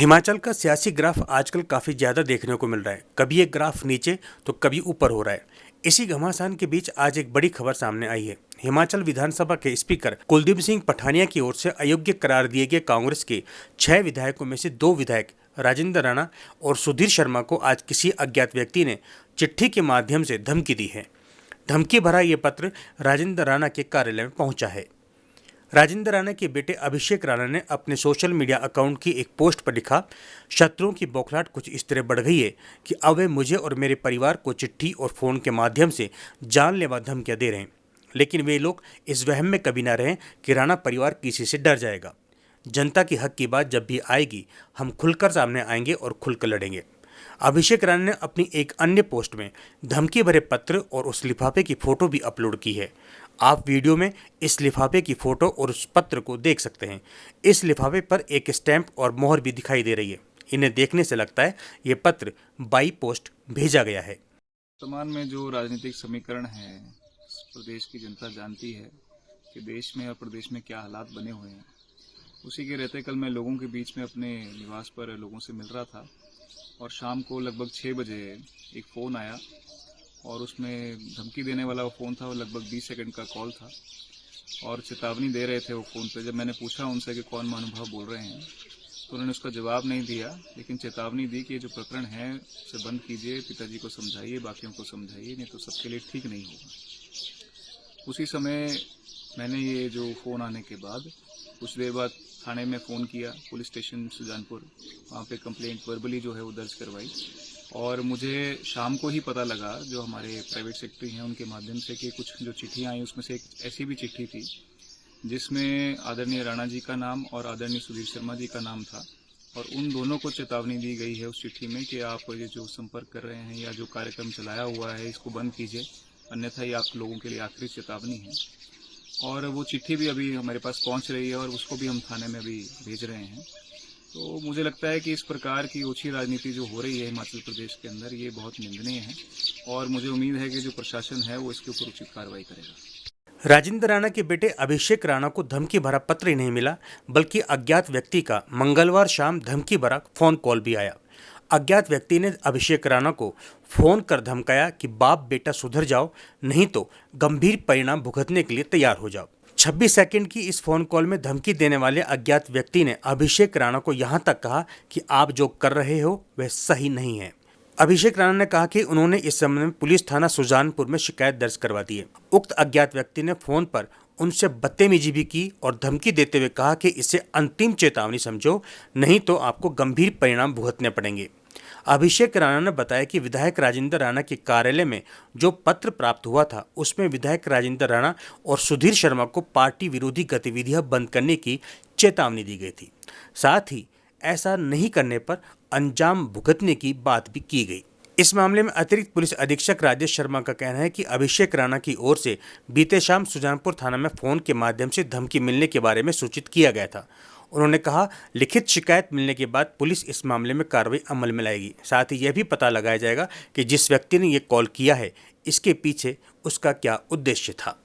हिमाचल का सियासी ग्राफ आजकल काफ़ी ज़्यादा देखने को मिल रहा है। कभी एक ग्राफ नीचे तो कभी ऊपर हो रहा है। इसी घमासान के बीच आज एक बड़ी खबर सामने आई है। हिमाचल विधानसभा के स्पीकर कुलदीप सिंह पठानिया की ओर से अयोग्य करार दिए गए कांग्रेस के 6 विधायकों में से 2 विधायक राजेंद्र राणा और सुधीर शर्मा को आज किसी अज्ञात व्यक्ति ने चिट्ठी के माध्यम से धमकी दी है। धमकी भरा ये पत्र राजेंद्र राणा के कार्यालय में पहुंचा है। राजेंद्र राणा के बेटे अभिषेक राणा ने अपने सोशल मीडिया अकाउंट की एक पोस्ट पर लिखा, शत्रुओं की बौखलाहट कुछ इस तरह बढ़ गई है कि अब वे मुझे और मेरे परिवार को चिट्ठी और फ़ोन के माध्यम से जानलेवा धमकियां दे रहे हैं। लेकिन वे लोग इस वहम में कभी ना रहें कि राणा परिवार किसी से डर जाएगा। जनता की हक की बात जब भी आएगी, हम खुलकर सामने आएंगे और खुलकर लड़ेंगे। अभिषेक राणा ने अपनी एक अन्य पोस्ट में धमकी भरे पत्र और उस लिफाफे की फोटो भी अपलोड की है। आप वीडियो में इस लिफाफे की फोटो और उस पत्र को देख सकते हैं। इस लिफाफे पर एक स्टैंप और मोहर भी दिखाई दे रही है। इन्हें देखने से लगता है ये पत्र बाई पोस्ट भेजा गया है। वर्तमान में जो राजनीतिक समीकरण है, प्रदेश की जनता जानती है कि देश में और प्रदेश में क्या हालात बने हुए हैं। उसी के रहते कल मैं लोगों के बीच में अपने निवास पर लोगों से मिल रहा था और शाम को लगभग 6 बजे एक फ़ोन आया और उसमें धमकी देने वाला वो फ़ोन था। वो लगभग 20 सेकंड का कॉल था और चेतावनी दे रहे थे वो फ़ोन पे। जब मैंने पूछा उनसे कि कौन महानुभाव बोल रहे हैं, तो उन्होंने उसका जवाब नहीं दिया, लेकिन चेतावनी दी कि ये जो प्रकरण है उसे बंद कीजिए, पिताजी को समझाइए, बाकियों को समझाइए, नहीं तो सबके लिए ठीक नहीं होगा। उसी समय मैंने ये जो फ़ोन आने के बाद कुछ देर बाद थाने में फ़ोन किया, पुलिस स्टेशन सुजानपुर, वहाँ पे कंप्लेंट वर्बली जो है वो दर्ज करवाई। और मुझे शाम को ही पता लगा, जो हमारे प्राइवेट सेक्रेटरी हैं उनके माध्यम से, कि कुछ जो चिट्ठी आई उसमें से एक ऐसी भी चिट्ठी थी जिसमें आदरणीय राणा जी का नाम और आदरणीय सुधीर शर्मा जी का नाम था। और उन दोनों को चेतावनी दी गई है उस चिट्ठी में कि आप ये जो संपर्क कर रहे हैं या जो कार्यक्रम चलाया हुआ है इसको बंद कीजिए, अन्यथा ये आप लोगों के लिए आखिरी चेतावनी है। और वो चिट्ठी भी अभी हमारे पास पहुंच रही है और उसको भी हम थाने में अभी भेज रहे हैं। तो मुझे लगता है कि इस प्रकार की ओछी राजनीति जो हो रही है हिमाचल प्रदेश के अंदर, ये बहुत निंदनीय है और मुझे उम्मीद है कि जो प्रशासन है वो इसके ऊपर उचित कार्रवाई करेगा। राजेंद्र राणा के बेटे अभिषेक राणा को धमकी भरा पत्र ही नहीं मिला, बल्कि अज्ञात व्यक्ति का मंगलवार शाम धमकी भरा फोन कॉल भी आया। अज्ञात व्यक्ति ने अभिषेक राणा को फोन कर धमकाया कि बाप बेटा सुधर जाओ, नहीं तो गंभीर परिणाम भुगतने के लिए तैयार हो जाओ। 26 सेकंड की इस फोन कॉल में धमकी देने वाले अज्ञात व्यक्ति ने अभिषेक राणा को यहां तक कहा कि आप जो कर रहे हो वह सही नहीं है। अभिषेक राणा ने कहा कि उन्होंने इस संबंध में पुलिस थाना सुजानपुर में शिकायत दर्ज करवा दी है। उक्त अज्ञात व्यक्ति ने फोन पर उनसे बदतमीजी भी की और धमकी देते हुए कहा कि इसे अंतिम चेतावनी समझो, नहीं तो आपको गंभीर परिणाम भुगतने पड़ेंगे। अभिषेक राणा ने बताया कि विधायक राजेंद्र राणा के कार्यालय में जो पत्र प्राप्त हुआ था उसमें विधायक राजेंद्र राणा और सुधीर शर्मा को पार्टी विरोधी गतिविधियां बंद करने की चेतावनी दी गई थी। साथ ही ऐसा नहीं करने पर अंजाम भुगतने की बात भी की गई। इस मामले में अतिरिक्त पुलिस अधीक्षक राजेश शर्मा का कहना है कि अभिषेक राणा की ओर से बीते शाम सुजानपुर थाना में फोन के माध्यम से धमकी मिलने के बारे में सूचित किया गया था। उन्होंने कहा, लिखित शिकायत मिलने के बाद पुलिस इस मामले में कार्रवाई अमल में लाएगी। साथ ही यह भी पता लगाया जाएगा कि जिस व्यक्ति ने यह कॉल किया है इसके पीछे उसका क्या उद्देश्य था।